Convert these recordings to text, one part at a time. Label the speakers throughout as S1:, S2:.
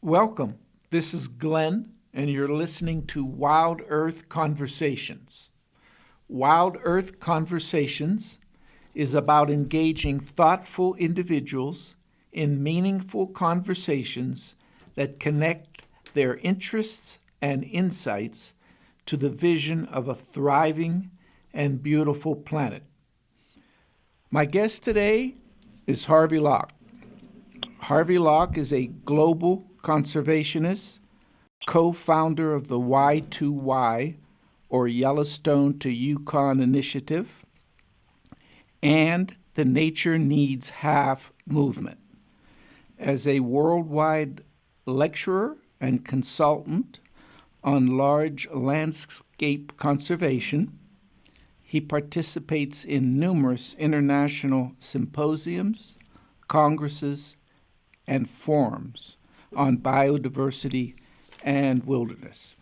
S1: Welcome. This is Glenn, and you're listening to Wild Earth Conversations. Wild Earth Conversations is about engaging thoughtful individuals in meaningful conversations that connect their interests and insights to the vision of a thriving and beautiful planet. My guest today is Harvey Locke. Harvey Locke is a global conservationist, co-founder of the Y2Y, or Yellowstone to Yukon initiative, and the Nature Needs Half movement. As a worldwide lecturer and consultant on large landscape conservation, he participates in numerous international symposiums, congresses, and forums on biodiversity and wilderness.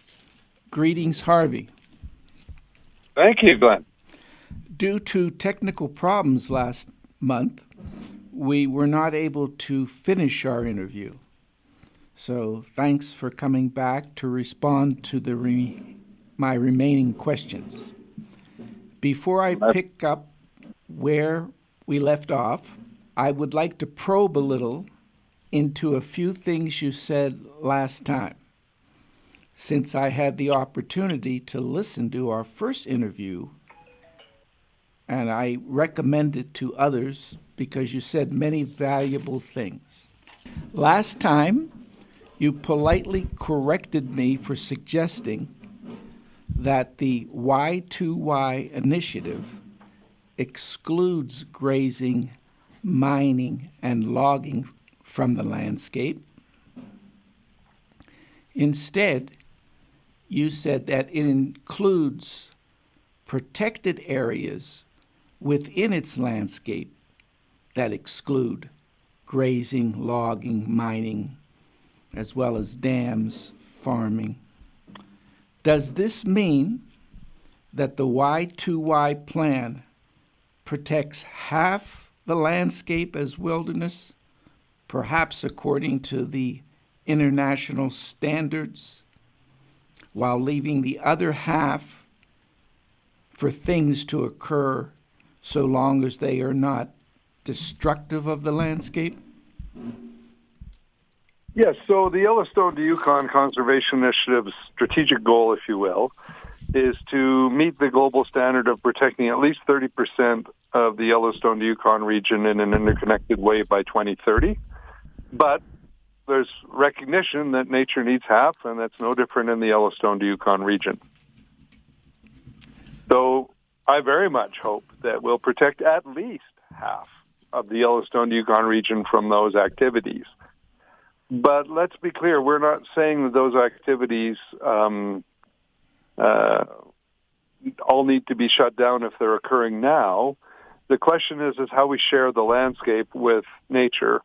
S1: Greetings, Harvey.
S2: Thank you, Glenn.
S1: Due to technical problems last month, we were not able to finish our interview. So thanks for coming back to respond to my remaining questions. Before I pick up where we left off, I would like to probe a little into a few things you said last time. Since I had the opportunity to listen to our first interview, and I recommend it to others because you said many valuable things. Last time, you politely corrected me for suggesting that the Y2Y initiative excludes grazing, mining, and logging from the landscape. Instead, you said that it includes protected areas within its landscape that exclude grazing, logging, mining, as well as dams, farming. Does this mean that the Y2Y plan protects half the landscape as wilderness, perhaps according to the international standards, while leaving the other half for things to occur so long as they are not destructive of the landscape?
S2: Yes, so the Yellowstone to Yukon Conservation Initiative's strategic goal, if you will, is to meet the global standard of protecting at least 30% of the Yellowstone to Yukon region in an interconnected way by 2030. But there's recognition that nature needs half, and that's no different in the Yellowstone to Yukon region. So I very much hope that we'll protect at least half of the Yellowstone to Yukon region from those activities. But let's be clear, we're not saying that those activities all need to be shut down if they're occurring now. The question is how we share the landscape with nature.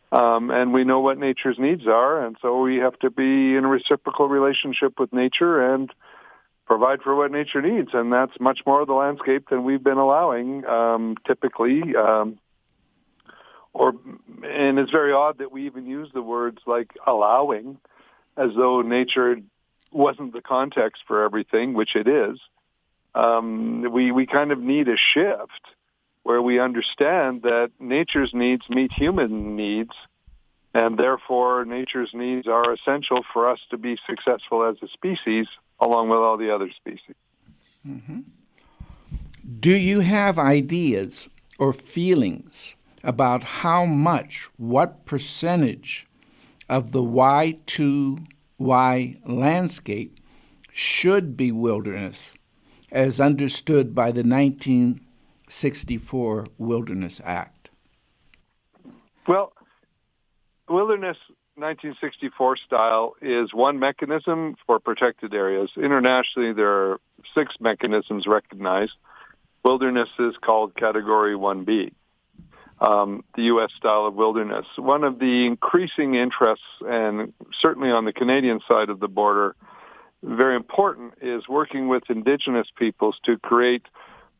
S2: And we know what nature's needs are, and so we have to be in a reciprocal relationship with nature and provide for what nature needs. And that's much more of the landscape than we've been allowing typically. And it's very odd that we even use the words like allowing as though nature wasn't the context for everything, which it is. We kind of need a shift where we understand that nature's needs meet human needs, and therefore nature's needs are essential for us to be successful as a species, along with all the other species.
S1: Mm-hmm. Do you have ideas or feelings about how much, what percentage of the Y2Y landscape should be wilderness, as understood by the 1964 Wilderness Act?
S2: Well, Wilderness 1964 style is one mechanism for protected areas. Internationally, there are 6 mechanisms recognized. Wilderness is called Category 1B, the U.S. style of wilderness. One of the increasing interests, and certainly on the Canadian side of the border, very important, is working with Indigenous peoples to create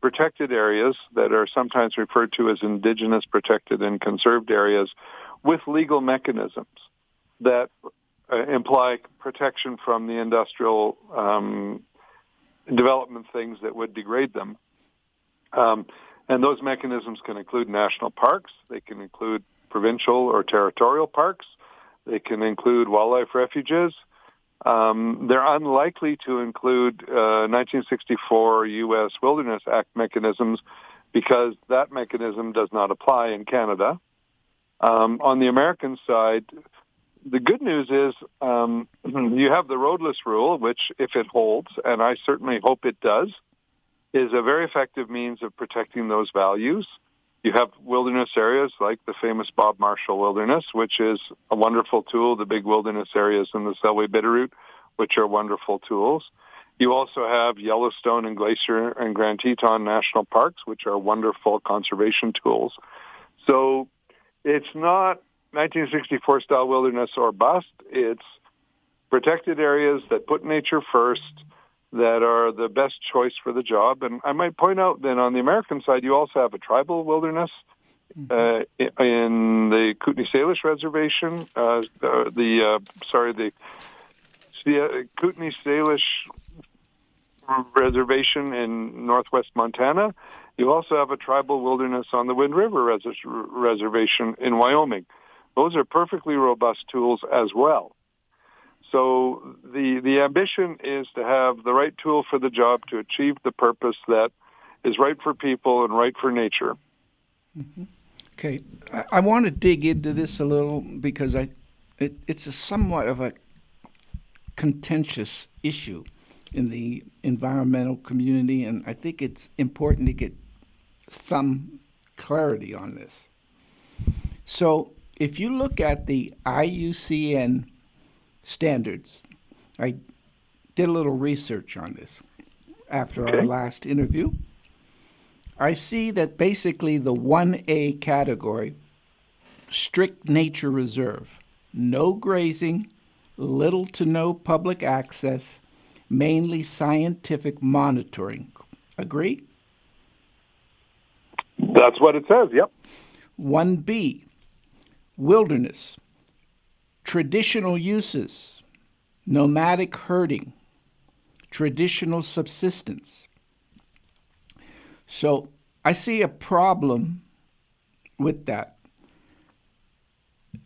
S2: protected areas that are sometimes referred to as Indigenous protected and conserved areas with legal mechanisms that imply protection from the industrial development things that would degrade them. And those mechanisms can include national parks. They can include provincial or territorial parks. They can include wildlife refuges. They're unlikely to include 1964 U.S. Wilderness Act mechanisms because that mechanism does not apply in Canada. On the American side, the good news is you have the roadless rule, which, if it holds, and I certainly hope it does, is a very effective means of protecting those values. You have wilderness areas like the famous Bob Marshall Wilderness, which is a wonderful tool, the big wilderness areas in the Selway Bitterroot, which are wonderful tools. You also have Yellowstone and Glacier and Grand Teton National Parks, which are wonderful conservation tools. So it's not 1964-style wilderness or bust. It's protected areas that put nature first, that are the best choice for the job. And I might point out that on the American side, you also have a tribal wilderness in the Kootenay-Salish Reservation, the Kootenay-Salish Reservation in northwest Montana. You also have a tribal wilderness on the Wind River Reservation in Wyoming. Those are perfectly robust tools as well. So the ambition is to have the right tool for the job to achieve the purpose that is right for people and right for nature.
S1: Mm-hmm. Okay, I want to dig into this a little because it's a somewhat of a contentious issue in the environmental community, and I think it's important to get some clarity on this. So if you look at the IUCN standards, I did a little research on this after our last interview. I see that basically the 1A category, strict nature reserve, no grazing, little to no public access, mainly scientific monitoring. Agree?
S2: That's what it says, yep.
S1: 1B, wilderness, traditional uses, nomadic herding, traditional subsistence. So I see a problem with that.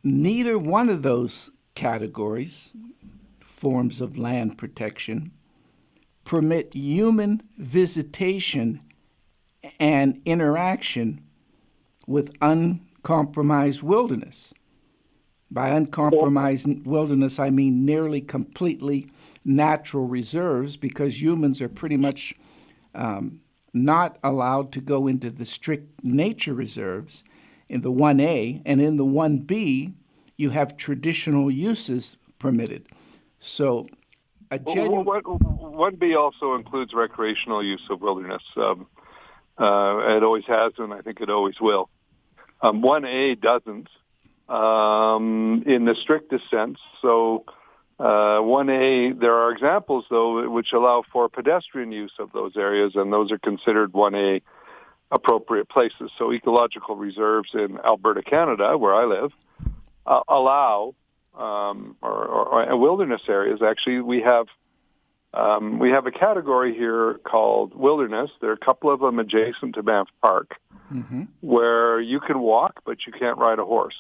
S1: Neither one of those categories, forms of land protection, permit human visitation and interaction with uncompromised wilderness. By uncompromised wilderness, I mean nearly completely natural reserves, because humans are pretty much not allowed to go into the strict nature reserves in the 1A, and in the 1B, you have traditional uses permitted. So a genuine...
S2: 1B also includes recreational use of wilderness. It always has, and I think it always will. 1A doesn't. In the strictest sense. So 1A, there are examples, though, which allow for pedestrian use of those areas, and those are considered 1A appropriate places. So ecological reserves in Alberta, Canada, where I live, allow, or wilderness areas. Actually, we have a category here called wilderness. There are a couple of them adjacent to Banff Park, where you can walk, but you can't ride a horse.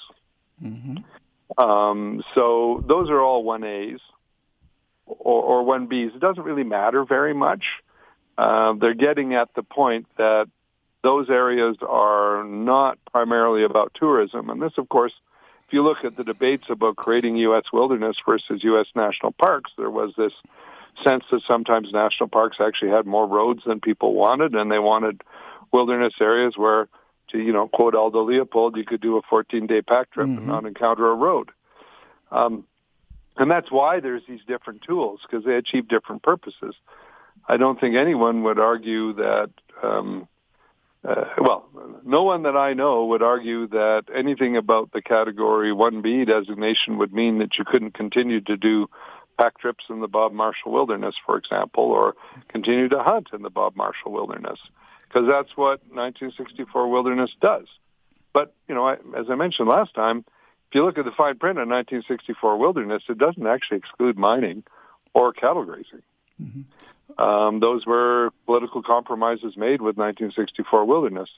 S2: So those are all 1As or 1Bs. It doesn't really matter very much. They're getting at the point that those areas are not primarily about tourism. And this, of course, if you look at the debates about creating U.S. wilderness versus U.S. national parks, there was this sense that sometimes national parks actually had more roads than people wanted, and they wanted wilderness areas where, to quote Aldo Leopold, you could do a 14-day pack trip and not encounter a road. And that's why there's these different tools, because they achieve different purposes. I don't think anyone would argue that, no one that I know would argue that anything about the Category 1B designation would mean that you couldn't continue to do pack trips in the Bob Marshall Wilderness, for example, or continue to hunt in the Bob Marshall Wilderness, because that's what 1964 wilderness does. But, as I mentioned last time, if you look at the fine print on 1964 wilderness, it doesn't actually exclude mining or cattle grazing. Those were political compromises made with 1964 wilderness.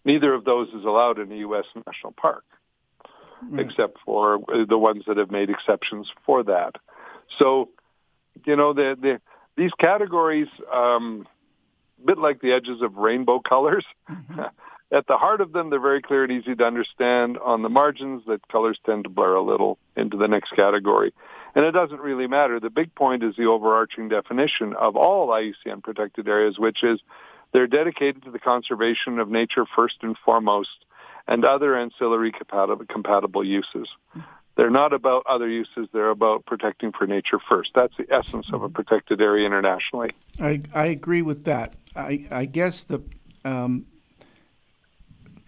S2: Neither of those is allowed in a U.S. national park, except for the ones that have made exceptions for that. So, these categories, a bit like the edges of rainbow colors, at the heart of them, they're very clear and easy to understand. On the margins, the colors tend to blur a little into the next category. And it doesn't really matter. The big point is the overarching definition of all IUCN protected areas, which is they're dedicated to the conservation of nature first and foremost, and other ancillary compatible uses. They're not about other uses. They're about protecting for nature first. That's the essence of a protected area internationally.
S1: I agree with that. I guess the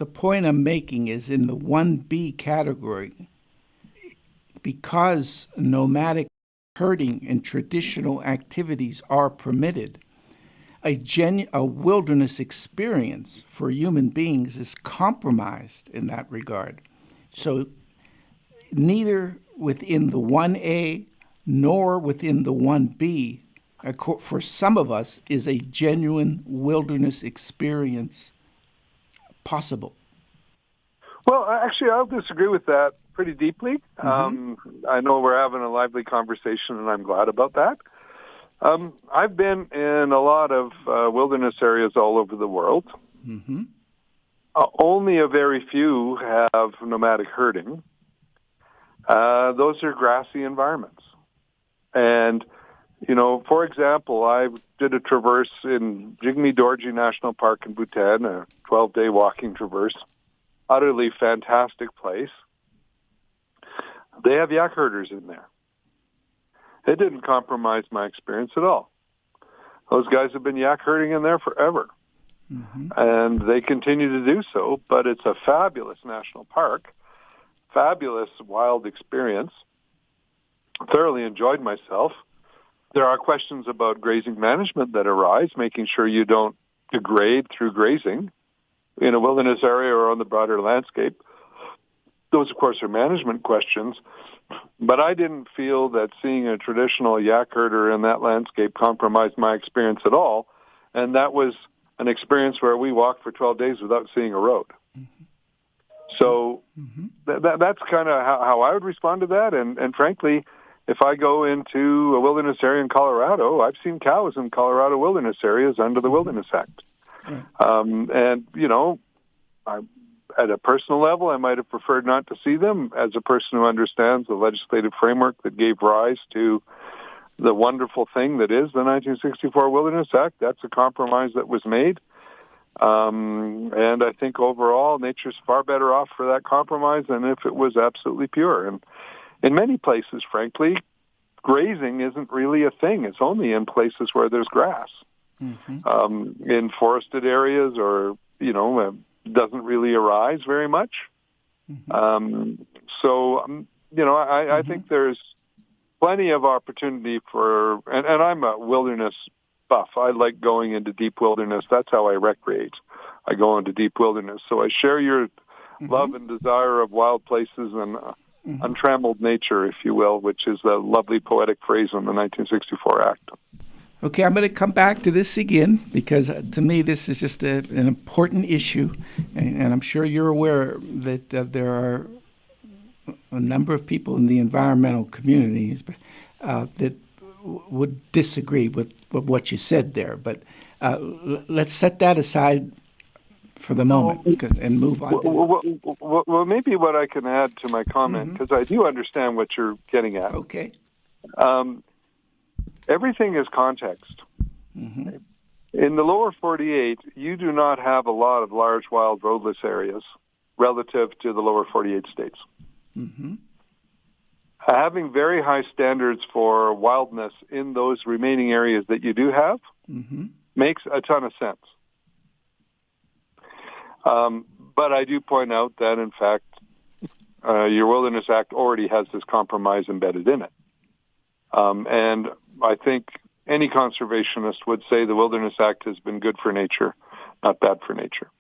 S1: point I'm making is in the 1B category, because nomadic herding and traditional activities are permitted, a wilderness experience for human beings is compromised in that regard. So neither within the 1A nor within the 1B, for some of us, is a genuine wilderness experience possible.
S2: Well, actually, I'll disagree with that pretty deeply. I know we're having a lively conversation, and I'm glad about that. I've been in a lot of wilderness areas all over the world. Only a very few have nomadic herding. Those are grassy environments. And, for example, I did a traverse in Jigme Dorji National Park in Bhutan, a 12-day walking traverse. Utterly fantastic place. They have yak herders in there. It didn't compromise my experience at all. Those guys have been yak herding in there forever. And they continue to do so, but it's a fabulous national park, fabulous wild experience. Thoroughly enjoyed myself. There are questions about grazing management that arise, making sure you don't degrade through grazing in a wilderness area or on the broader landscape. Those, of course, are management questions. But I didn't feel that seeing a traditional yak herder in that landscape compromised my experience at all. And that was an experience where we walked for 12 days without seeing a road. So that's kind of how I would respond to that. And frankly, if I go into a wilderness area in Colorado, I've seen cows in Colorado wilderness areas under the Wilderness Act. At a personal level, I might have preferred not to see them. As a person who understands the legislative framework that gave rise to the wonderful thing that is the 1964 Wilderness Act, that's a compromise that was made. And I think overall, nature's far better off for that compromise than if it was absolutely pure. And in many places, frankly, grazing isn't really a thing. It's only in places where there's grass. In forested areas or, doesn't really arise very much. I think there's plenty of opportunity for, and I'm a wilderness buff. I like going into deep wilderness. That's how I recreate. I go into deep wilderness. So I share your love and desire of wild places and untrammeled nature, if you will, which is the lovely poetic phrase in the 1964 Act.
S1: Okay, I'm going to come back to this again because to me this is just an important issue, and I'm sure you're aware that there are a number of people in the environmental communities that would disagree with what you said there. But let's set that aside for the moment and move on.
S2: Well, maybe what I can add to my comment, because I do understand what you're getting at.
S1: Okay.
S2: Everything is context. In the lower 48, you do not have a lot of large wild roadless areas relative to the lower 48 states. Having very high standards for wildness in those remaining areas that you do have makes a ton of sense. But I do point out that, in fact, your Wilderness Act already has this compromise embedded in it. And I think any conservationist would say the Wilderness Act has been good for nature, not bad for nature.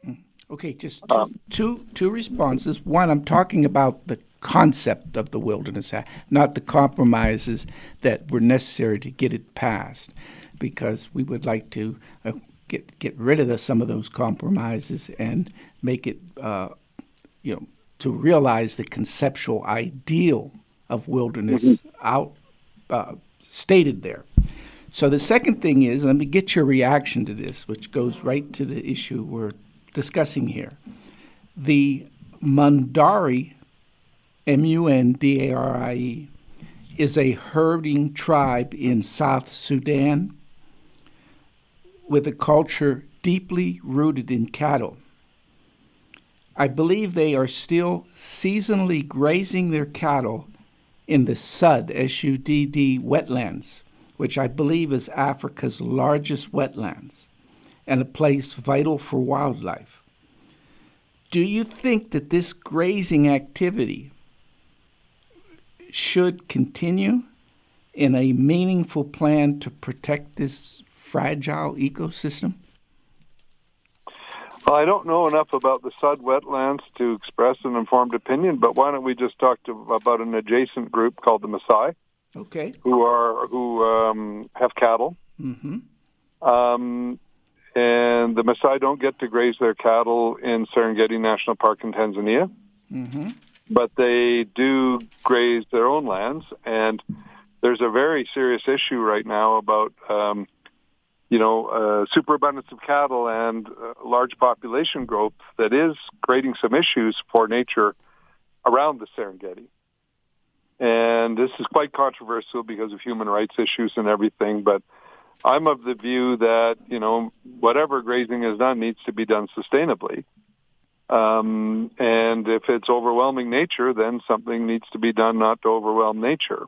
S1: Okay, just
S2: Um,
S1: two responses. One, I'm talking about the concept of the Wilderness Act, not the compromises that were necessary to get it passed, because we would like to get rid of some of those compromises and make it, to realize the conceptual ideal of wilderness out stated there. So the second thing is, let me get your reaction to this, which goes right to the issue we're discussing here. The Mundari, Mundarie, is a herding tribe in South Sudan with a culture deeply rooted in cattle. I believe they are still seasonally grazing their cattle in the SUD, SUDD wetlands, which I believe is Africa's largest wetlands and a place vital for wildlife. Do you think that this grazing activity should continue in a meaningful plan to protect this fragile ecosystem?
S2: I don't know enough about the Sud wetlands to express an informed opinion, but why don't we just talk about an adjacent group called the Maasai,
S1: Okay.
S2: who have cattle.
S1: Mm-hmm.
S2: And the Maasai don't get to graze their cattle in Serengeti National Park in Tanzania,
S1: Mm-hmm.
S2: but they do graze their own lands. And there's a very serious issue right now about superabundance of cattle and large population growth that is creating some issues for nature around the Serengeti. And this is quite controversial because of human rights issues and everything, but I'm of the view that, whatever grazing is done needs to be done sustainably. And if it's overwhelming nature, then something needs to be done not to overwhelm nature.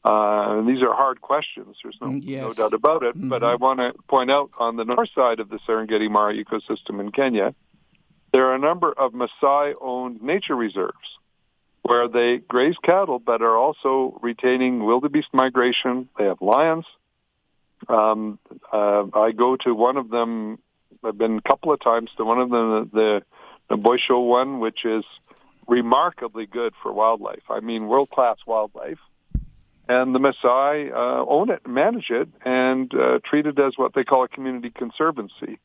S2: And these are hard questions. There's no doubt about it. Mm-hmm. But I want to point out on the north side of the Serengeti Mara ecosystem in Kenya, there are a number of Maasai-owned nature reserves where they graze cattle but are also retaining wildebeest migration. They have lions. I go to one of them. I've been a couple of times to one of them, the Boisho one, which is remarkably good for wildlife. I mean, world-class wildlife. And the Maasai own it, manage it, and treat it as what they call a community conservancy.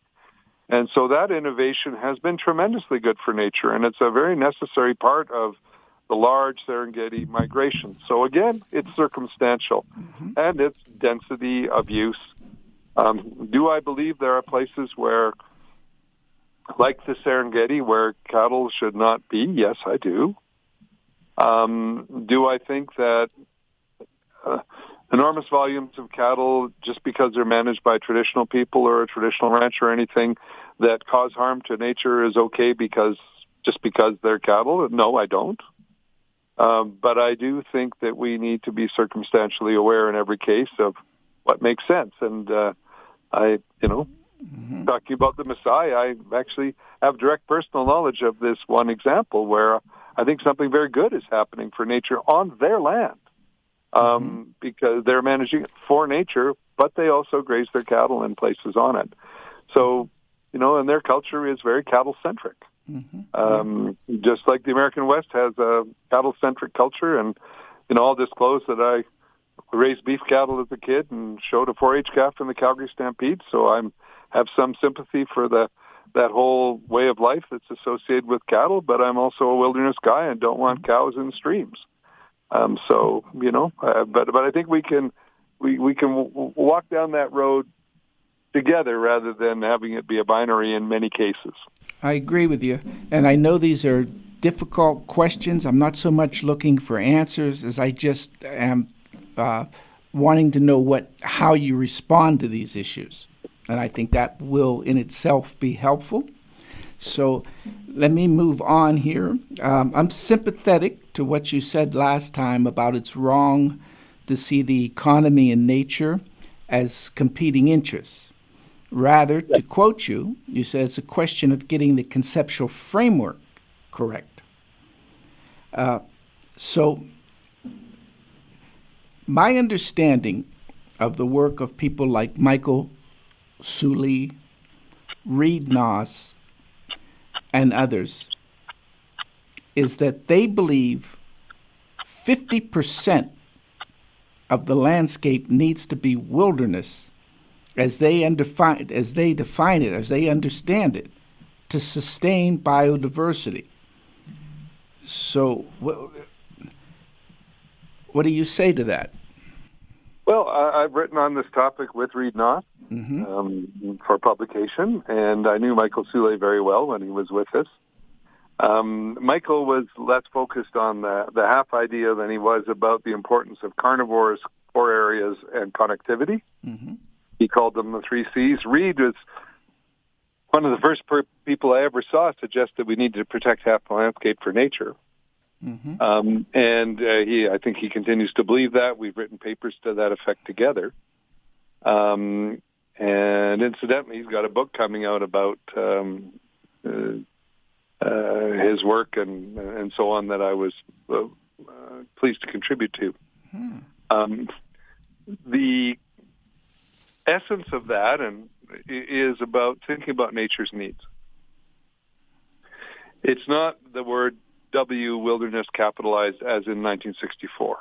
S2: And so that innovation has been tremendously good for nature, and it's a very necessary part of the large Serengeti migration. So again, it's circumstantial, mm-hmm. and it's density of use. Do I believe there are places where, like the Serengeti, where cattle should not be? Yes, I do. Do I think that enormous volumes of cattle, just because they're managed by traditional people or a traditional ranch or anything, that cause harm to nature is okay because they're cattle? No, I don't. But I do think that we need to be circumstantially aware in every case of what makes sense. And mm-hmm. talking about the Maasai, I actually have direct personal knowledge of this one example where I think something very good is happening for nature on their land. Mm-hmm. Because they're managing it for nature, but they also graze their cattle in places on it. So, and their culture is very cattle-centric. Mm-hmm. Just like the American West has a cattle-centric culture. And, I'll disclose that I raised beef cattle as a kid and showed a 4-H calf in the Calgary Stampede. So I have some sympathy for that whole way of life that's associated with cattle, but I'm also a wilderness guy and don't want cows in streams. But I think we can walk down that road together rather than having it be a binary in many cases.
S1: I agree with you. And I know these are difficult questions. I'm not so much looking for answers as I just am wanting to know how you respond to these issues. And I think that will in itself be helpful. So let me move on here. I'm sympathetic to what you said last time about it's wrong to see the economy and nature as competing interests. Rather, to quote you, you said it's a question of getting the conceptual framework correct. So my understanding of the work of people like Michael Sully, Reed Noss, and others is that they believe 50% of the landscape needs to be wilderness as they define it, as they understand it, to sustain biodiversity. So, what do you say to that?
S2: Well, I've written on this topic with Reed Knott for publication, and I knew Michael Soule very well when he was with us. Michael was less focused on the half idea than he was about the importance of carnivores, core areas, and connectivity. Mm-hmm. He called them the 3 Cs. Reed was one of the first people I ever saw suggest that we needed to protect half the landscape for nature. Mm-hmm. I think he continues to believe that. We've written papers to that effect together. And incidentally, he's got a book coming out about his work and so on that I was pleased to contribute to. The essence of that is about thinking about nature's needs. It's not the word W wilderness capitalized as in 1964.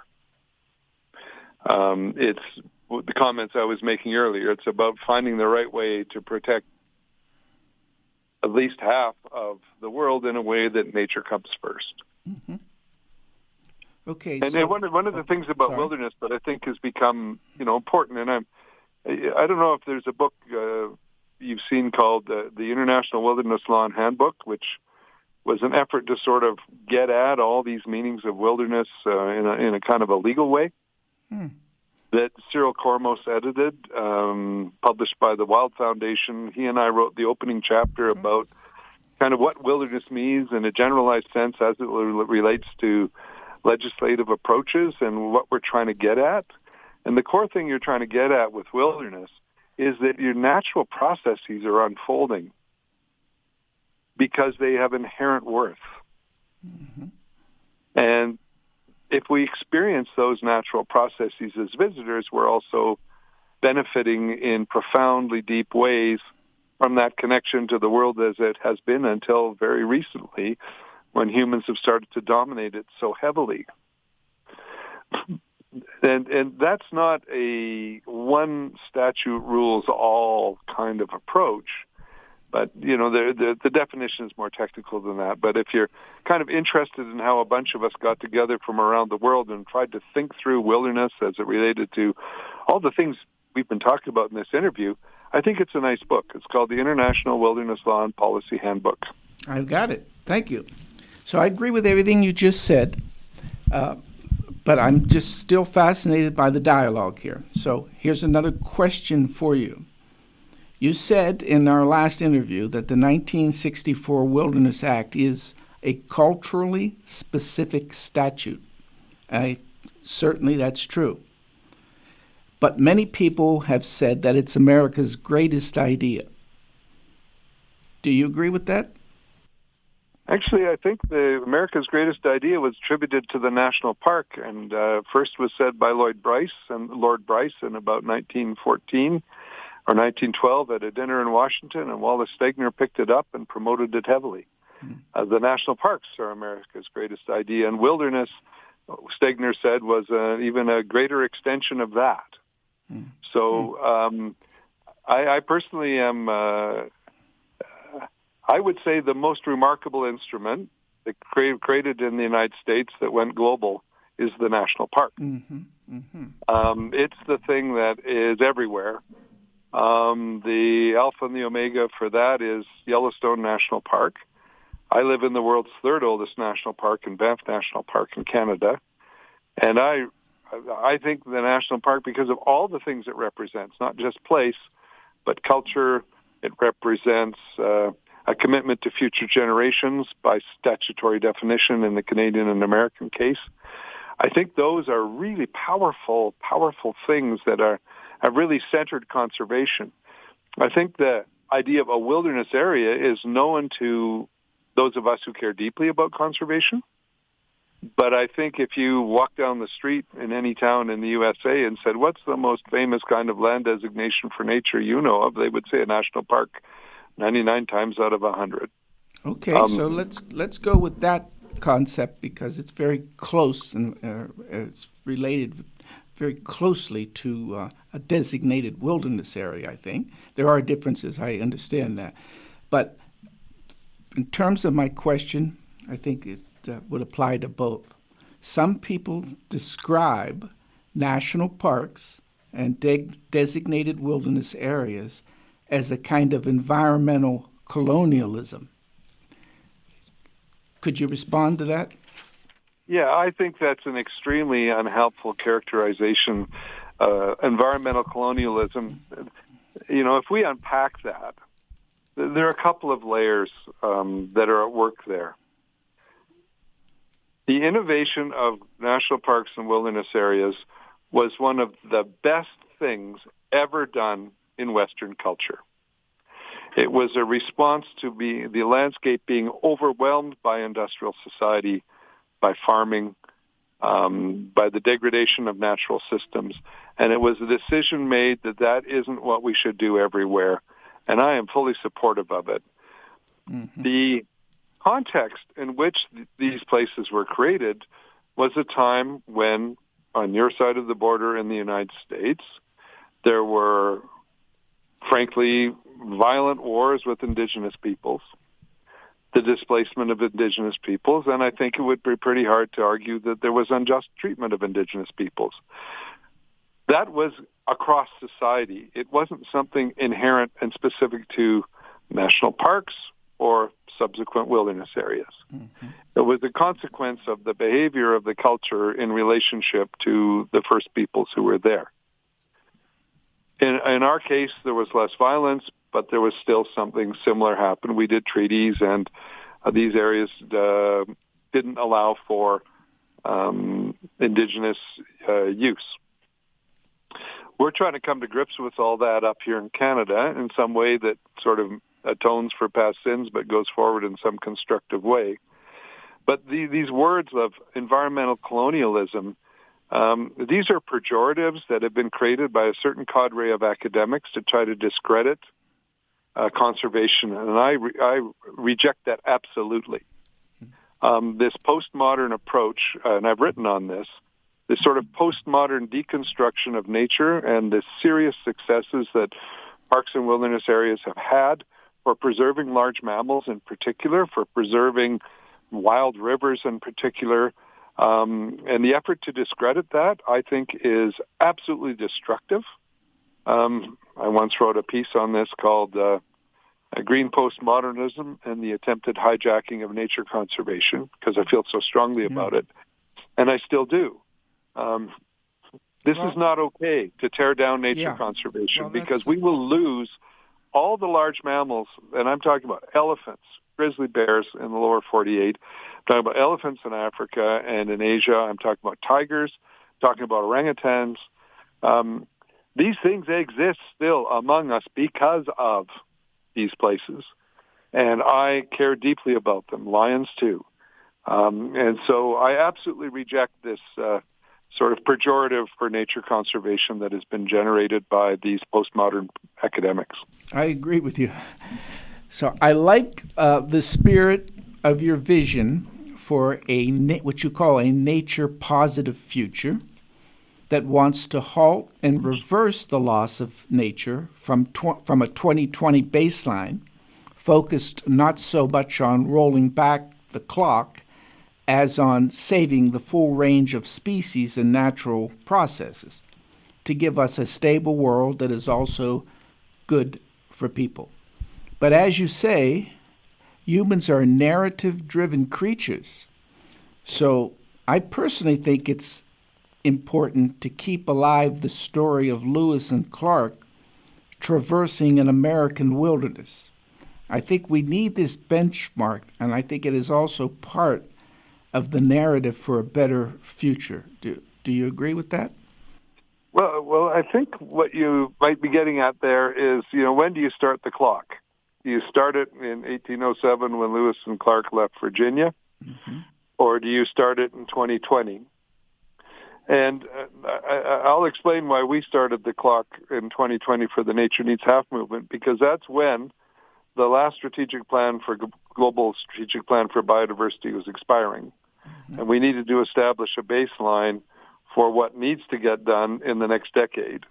S2: It's the comments I was making earlier. It's about finding the right way to protect at least half of the world in a way that nature comes first. Mm-hmm.
S1: Okay.
S2: And so, one of the things about wilderness that I think has become, important, and I don't know if there's a book you've seen called the International Wilderness Law and Handbook, which was an effort to sort of get at all these meanings of wilderness in a kind of a legal way. That Cyril Kormos edited, published by the Wild Foundation. He and I wrote the opening chapter about kind of what wilderness means in a generalized sense as it relates to legislative approaches and what we're trying to get at. And the core thing you're trying to get at with wilderness is that your natural processes are unfolding because they have inherent worth. Mm-hmm. And if we experience those natural processes as visitors, we're also benefiting in profoundly deep ways from that connection to the world as it has been until very recently, when humans have started to dominate it so heavily. And that's not a one statute rules all kind of approach. But, the definition is more technical than that. But if you're kind of interested in how a bunch of us got together from around the world and tried to think through wilderness as it related to all the things we've been talking about in this interview, I think it's a nice book. It's called the International Wilderness Law and Policy Handbook.
S1: I've got it. Thank you. So I agree with everything you just said, but I'm just still fascinated by the dialogue here. So here's another question for you. You said in our last interview that the 1964 Wilderness Act is a culturally specific statute. Certainly that's true. But many people have said that it's America's greatest idea. Do you agree with that?
S2: Actually, I think America's greatest idea was attributed to the national park, and first was said by Lord Bryce in about 1914 or 1912 at a dinner in Washington, and Wallace Stegner picked it up and promoted it heavily. The national parks are America's greatest idea, and wilderness, Stegner said, was even a greater extension of that. So I personally am... I would say the most remarkable instrument that created in the United States that went global is the national park. Mm-hmm. Mm-hmm. It's the thing that is everywhere. The alpha and the omega for that is Yellowstone National Park. I live in the world's third oldest national park in Banff National Park in Canada. And I think the national park, because of all the things it represents, not just place, but culture, it represents... a commitment to future generations by statutory definition in the Canadian and American case. I think those are really powerful things that have really centered conservation. I think the idea of a wilderness area is known to those of us who care deeply about conservation. But I think if you walk down the street in any town in the USA and said, what's the most famous kind of land designation for nature you know of, they would say a national park 99 times out of 100.
S1: Okay, so let's go with that concept because it's very close and it's related very closely to a designated wilderness area. I think there are differences. I understand that, but in terms of my question, I think it would apply to both. Some people describe national parks and designated wilderness areas as a kind of environmental colonialism. Could you respond to that?
S2: Yeah, I think that's an extremely unhelpful characterization. Environmental colonialism, if we unpack that, there are a couple of layers that are at work there. The innovation of national parks and wilderness areas was one of the best things ever done in Western culture. It was a response to the landscape being overwhelmed by industrial society, by farming, by the degradation of natural systems. And it was a decision made that isn't what we should do everywhere. And I am fully supportive of it. Mm-hmm. The context in which these places were created was a time when, on your side of the border in the United States, there were, frankly, violent wars with indigenous peoples, the displacement of indigenous peoples, and I think it would be pretty hard to argue that there was unjust treatment of indigenous peoples. That was across society. It wasn't something inherent and specific to national parks or subsequent wilderness areas. Mm-hmm. It was a consequence of the behavior of the culture in relationship to the first peoples who were there. In our case, there was less violence, but there was still something similar happen. We did treaties, and these areas didn't allow for indigenous use. We're trying to come to grips with all that up here in Canada in some way that sort of atones for past sins but goes forward in some constructive way. But these words of environmental colonialism, these are pejoratives that have been created by a certain cadre of academics to try to discredit conservation, and I reject that absolutely. This postmodern approach, and I've written on this sort of postmodern deconstruction of nature and the serious successes that parks and wilderness areas have had for preserving large mammals in particular, for preserving wild rivers in particular, and the effort to discredit that, I think, is absolutely destructive. I once wrote a piece on this called Green Postmodernism and the Attempted Hijacking of Nature Conservation, because I feel so strongly about it, and I still do. This is not okay to tear down nature conservation because we will lose all the large mammals, and I'm talking about elephants, grizzly bears in the lower 48, I'm talking about elephants in Africa and in Asia, I'm talking about tigers, talking about orangutans. These things exist still among us because of these places, and I care deeply about them, lions too. And so I absolutely reject this sort of pejorative for nature conservation that has been generated by these postmodern academics.
S1: I agree with you. So I like the spirit of your vision for what you call a nature-positive future that wants to halt and reverse the loss of nature from a 2020 baseline, focused not so much on rolling back the clock as on saving the full range of species and natural processes to give us a stable world that is also good for people. But as you say, humans are narrative-driven creatures. So I personally think it's important to keep alive the story of Lewis and Clark traversing an American wilderness. I think we need this benchmark, and I think it is also part of the narrative for a better future. Do you agree with that?
S2: Well, I think what you might be getting at there is, when do you start the clock? Do you start it in 1807 when Lewis and Clark left Virginia, or do you start it in 2020? And I'll explain why we started the clock in 2020 for the Nature Needs Half movement, because that's when the last strategic plan for global strategic plan for biodiversity was expiring.
S1: Mm-hmm.
S2: And we needed to establish a baseline for what needs to get done in the next decade,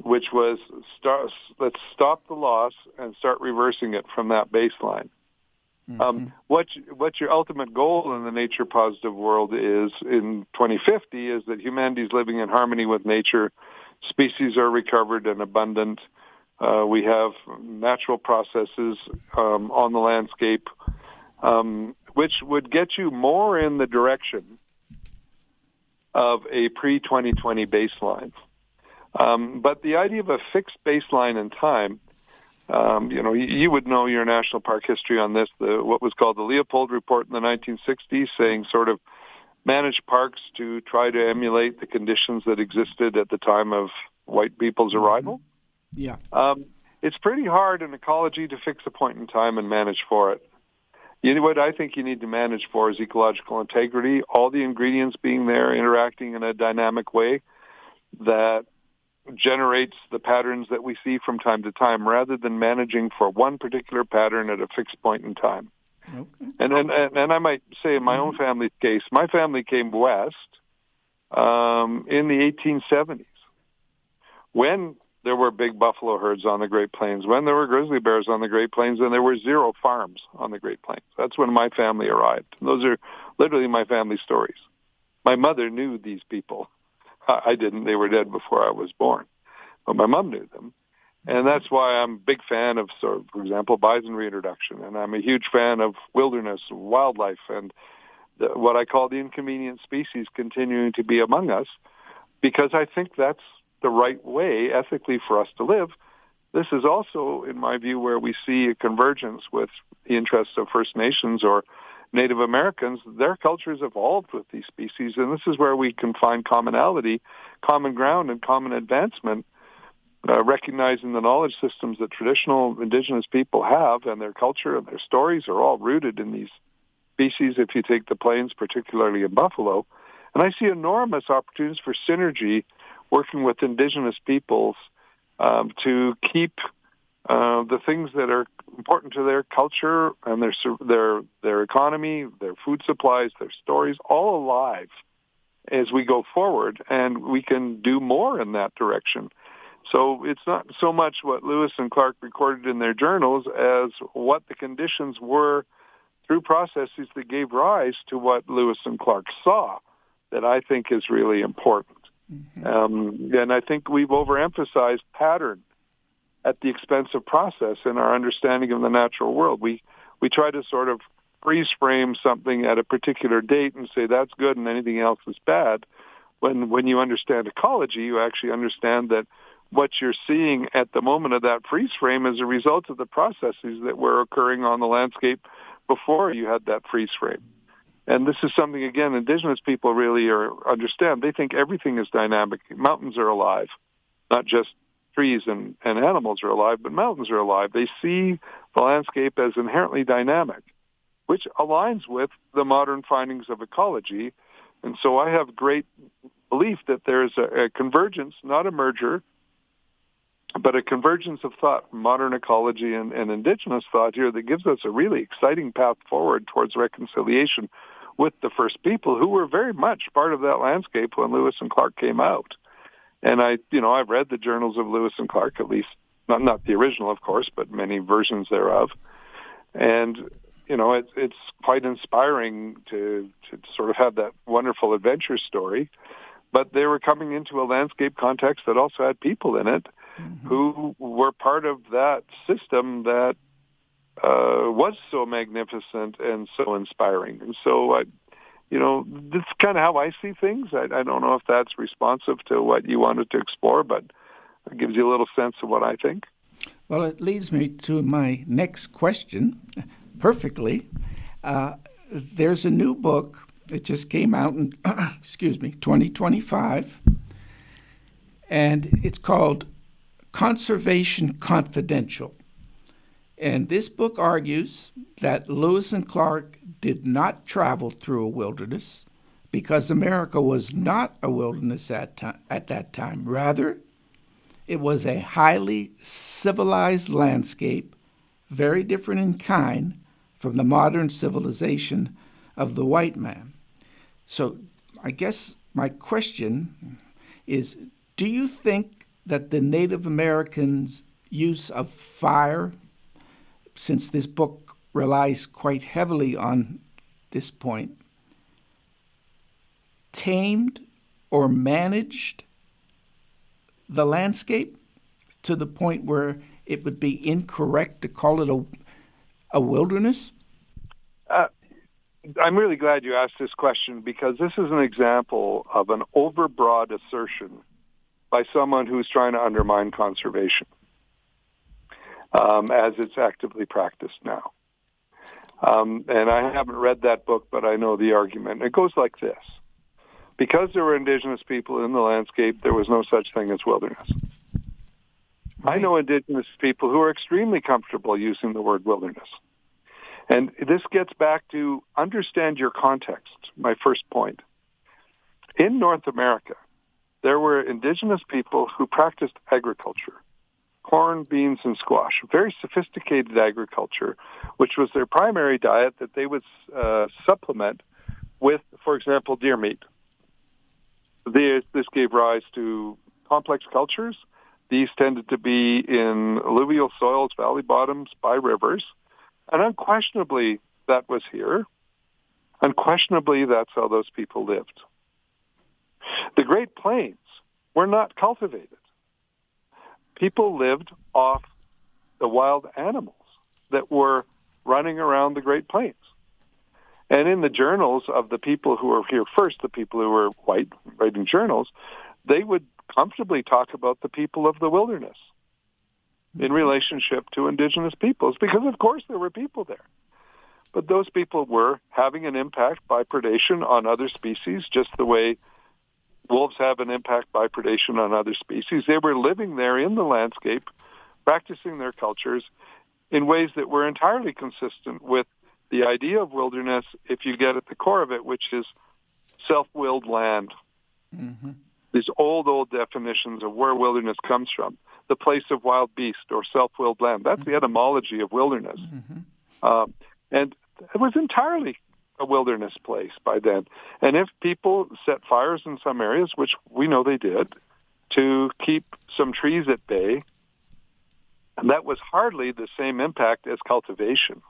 S2: which was let's stop the loss and start reversing it from that baseline.
S1: Mm-hmm.
S2: What your ultimate goal in the nature positive world is in 2050 is that humanity is living in harmony with nature. Species are recovered and abundant. We have natural processes on the landscape, which would get you more in the direction of a pre-2020 baseline. But the idea of a fixed baseline in time, you would know your national park history on this, what was called the Leopold Report in the 1960s, saying sort of manage parks to try to emulate the conditions that existed at the time of white people's arrival.
S1: Yeah.
S2: It's pretty hard in ecology to fix a point in time and manage for it. What I think you need to manage for is ecological integrity, all the ingredients being there, interacting in a dynamic way that generates the patterns that we see from time to time, rather than managing for one particular pattern at a fixed point in time.
S1: Okay.
S2: And I might say in my own family's case, my family came west in the 1870s when there were big buffalo herds on the Great Plains, when there were grizzly bears on the Great Plains, and there were 0 farms on the Great Plains. That's when my family arrived. And those are literally my family stories. My mother knew these people. I didn't. They were dead before I was born. But my mom knew them. And that's why I'm a big fan of, for example, bison reintroduction. And I'm a huge fan of wilderness, wildlife, and what I call the inconvenient species continuing to be among us, because I think that's the right way ethically for us to live. This is also, in my view, where we see a convergence with the interests of First Nations or Native Americans. Their cultures evolved with these species, and this is where we can find commonality, common ground, and common advancement, recognizing the knowledge systems that traditional indigenous people have, and their culture and their stories are all rooted in these species, if you take the plains, particularly in buffalo. And I see enormous opportunities for synergy working with indigenous peoples to keep the things that are important to their culture and their economy, their food supplies, their stories, all alive as we go forward. And we can do more in that direction. So it's not so much what Lewis and Clark recorded in their journals as what the conditions were through processes that gave rise to what Lewis and Clark saw that I think is really important. Mm-hmm. And I think we've overemphasized pattern at the expense of process in our understanding of the natural world. We try to sort of freeze frame something at a particular date and say that's good and anything else is bad. When you understand ecology, you actually understand that what you're seeing at the moment of that freeze frame is a result of the processes that were occurring on the landscape before you had that freeze frame. And this is something, again, indigenous people really understand. They think everything is dynamic. Mountains are alive, not just trees and animals are alive, but mountains are alive. They see the landscape as inherently dynamic, which aligns with the modern findings of ecology. And so I have great belief that there's a convergence, not a merger, but a convergence of thought, modern ecology and indigenous thought here, that gives us a really exciting path forward towards reconciliation with the first people who were very much part of that landscape when Lewis and Clark came out. And I've read the journals of Lewis and Clark, at least, not the original, of course, but many versions thereof. And, it's quite inspiring to sort of have that wonderful adventure story. But they were coming into a landscape context that also had people in it, mm-hmm. who were part of that system that was so magnificent and so inspiring. And so, that's kind of how I see things. I don't know if that's responsive to what you wanted to explore, but it gives you a little sense of what I think.
S1: Well, it leads me to my next question perfectly. There's a new book. It just came out in, 2025, and it's called Conservation Confidential. And this book argues that Lewis and Clark did not travel through a wilderness because America was not a wilderness at that time. Rather, it was a highly civilized landscape, very different in kind from the modern civilization of the white man. So I guess my question is, do you think that the Native Americans' use of fire, since this book relies quite heavily on this point, tamed or managed the landscape to the point where it would be incorrect to call it a wilderness?
S2: I'm really glad you asked this question, because this is an example of an overbroad assertion by someone who's trying to undermine conservation as it's actively practiced now. And I haven't read that book, but I know the argument. It goes like this. Because there were indigenous people in the landscape, there was no such thing as wilderness. Right. I know indigenous people who are extremely comfortable using the word wilderness. And this gets back to understand your context, my first point. In North America, there were indigenous people who practiced agriculture, corn, beans, and squash, very sophisticated agriculture, which was their primary diet that they would supplement with, for example, deer meat. This gave rise to complex cultures. These tended to be in alluvial soils, valley bottoms, by rivers. And unquestionably, that was here. Unquestionably, that's how those people lived. The Great Plains were not cultivated. People lived off the wild animals that were running around the Great Plains. And in the journals of the people who were here first, the people who were white, writing journals, they would comfortably talk about the people of the wilderness in relationship to indigenous peoples, because of course there were people there. But those people were having an impact by predation on other species, just the way wolves have an impact by predation on other species. They were living there in the landscape, practicing their cultures in ways that were entirely consistent with the idea of wilderness, if you get at the core of it, which is self-willed land. Mm-hmm. These old definitions of where wilderness comes from. The place of wild beast or self-willed land. That's the etymology of wilderness. Mm-hmm. And it was entirely a wilderness place by then. And if people set fires in some areas, which we know they did, to keep some trees at bay, and that was hardly the same impact as cultivation.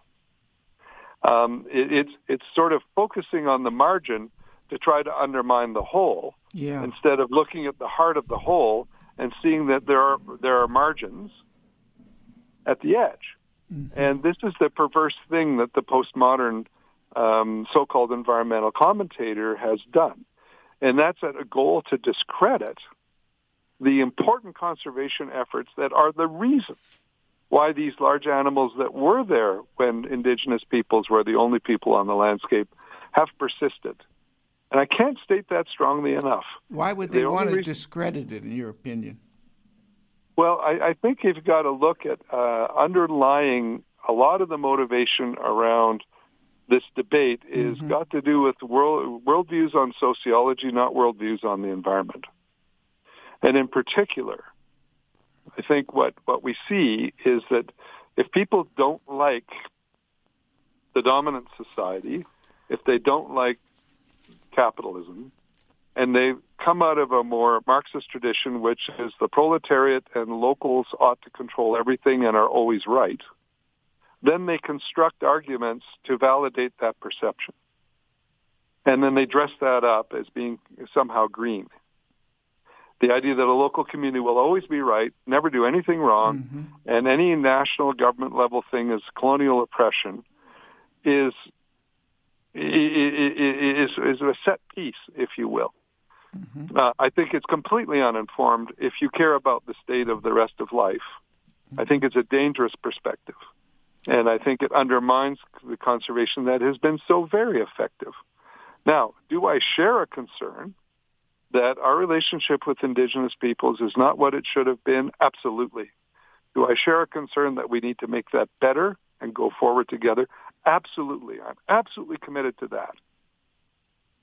S2: It's sort of focusing on the margin to try to undermine the whole, instead of looking at the heart of the whole and seeing that there are margins at the edge. Mm-hmm. And this is the perverse thing that the postmodern so-called environmental commentator has done. And that's a goal to discredit the important conservation efforts that are the reason why these large animals that were there when indigenous peoples were the only people on the landscape have persisted. And I can't state that strongly enough.
S1: Why would they want to discredit it, in your opinion?
S2: Well, I think you've got to look at underlying a lot of the motivation around this debate is got to do with worldviews on sociology, not worldviews on the environment. And in particular, I think what we see is that if people don't like the dominant society, if they don't like capitalism, and they come out of a more Marxist tradition, which is the proletariat and locals ought to control everything and are always right, then they construct arguments to validate that perception. And then they dress that up as being somehow green. The idea that a local community will always be right, never do anything wrong, and any national government level thing is colonial oppression is a set piece, if you will. I think it's completely uninformed if you care about the state of the rest of life. I think it's a dangerous perspective. And I think it undermines the conservation that has been so very effective. Now, do I share a concern that our relationship with indigenous peoples is not what it should have been? Absolutely. Do I share a concern that we need to make that better and go forward together? Absolutely. I'm absolutely committed to that.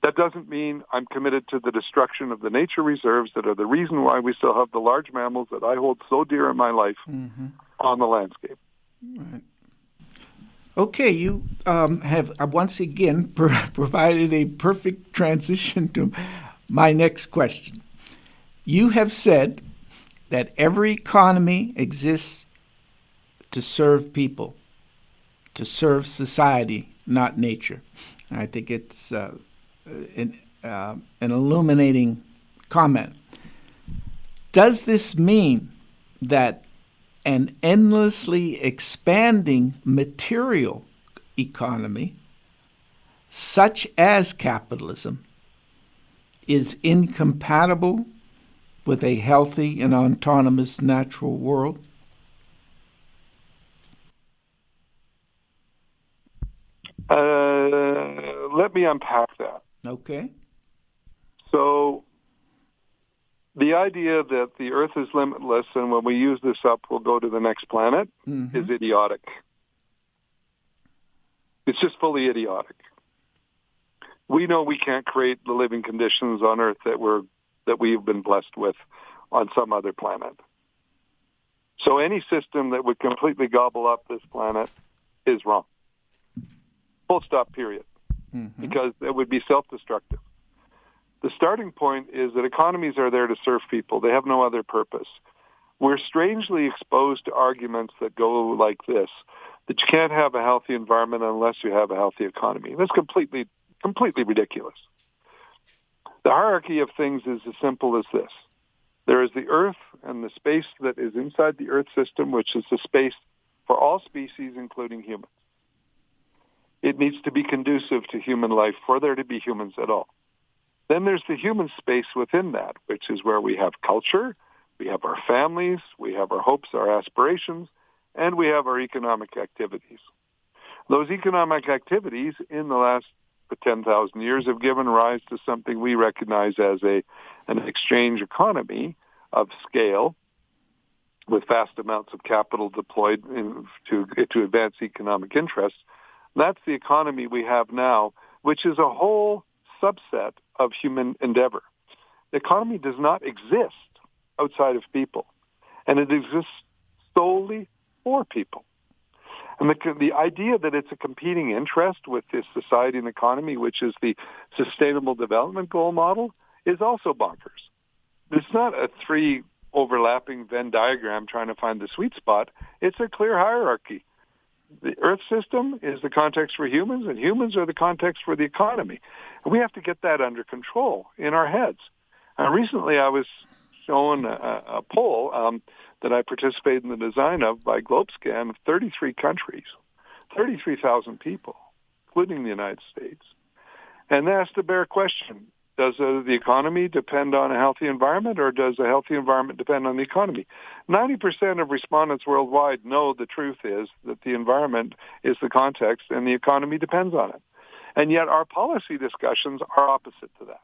S2: That doesn't mean I'm committed to the destruction of the nature reserves that are the reason why we still have the large mammals that I hold so dear in my life on the landscape.
S1: Right. Okay, you have once again provided a perfect transition to my next question. You have said that every economy exists to serve people, to serve society, not nature. I think it's an illuminating comment. Does this mean that an endlessly expanding material economy, such as capitalism, is incompatible with a healthy and autonomous natural world?
S2: Let me unpack that.
S1: Okay.
S2: So the idea that the Earth is limitless and when we use this up, we'll go to the next planet is idiotic. It's just fully idiotic. We know we can't create the living conditions on Earth that we've been blessed with on some other planet. So any system that would completely gobble up this planet is wrong. Full stop, period. Because it would be self-destructive. The starting point is that economies are there to serve people. They have no other purpose. We're strangely exposed to arguments that go like this, that you can't have a healthy environment unless you have a healthy economy. That's completely ridiculous. The hierarchy of things is as simple as this. There is the Earth and the space that is inside the Earth system, which is the space for all species, including humans. It needs to be conducive to human life for there to be humans at all. Then there's the human space within that, which is where we have culture, we have our families, we have our hopes, our aspirations, and we have our economic activities. Those economic activities in the last 10,000 years have given rise to something we recognize as an exchange economy of scale with vast amounts of capital deployed to advance economic interests. That's the economy we have now, which is a whole subset of human endeavor. The economy does not exist outside of people, and it exists solely for people. And the idea that it's a competing interest with this society and economy, which is the Sustainable Development Goal model, is also bonkers. It's not a three overlapping Venn diagram trying to find the sweet spot. It's a clear hierarchy. The Earth system is the context for humans, and humans are the context for the economy. And we have to get that under control in our heads. Recently, I was shown a poll that I participated in the design of by GlobeScan of 33 countries, 33,000 people, including the United States. And they asked a bare question. Does the economy depend on a healthy environment, or does a healthy environment depend on the economy? 90% of respondents worldwide know the truth is that the environment is the context and the economy depends on it. And yet our policy discussions are opposite to that.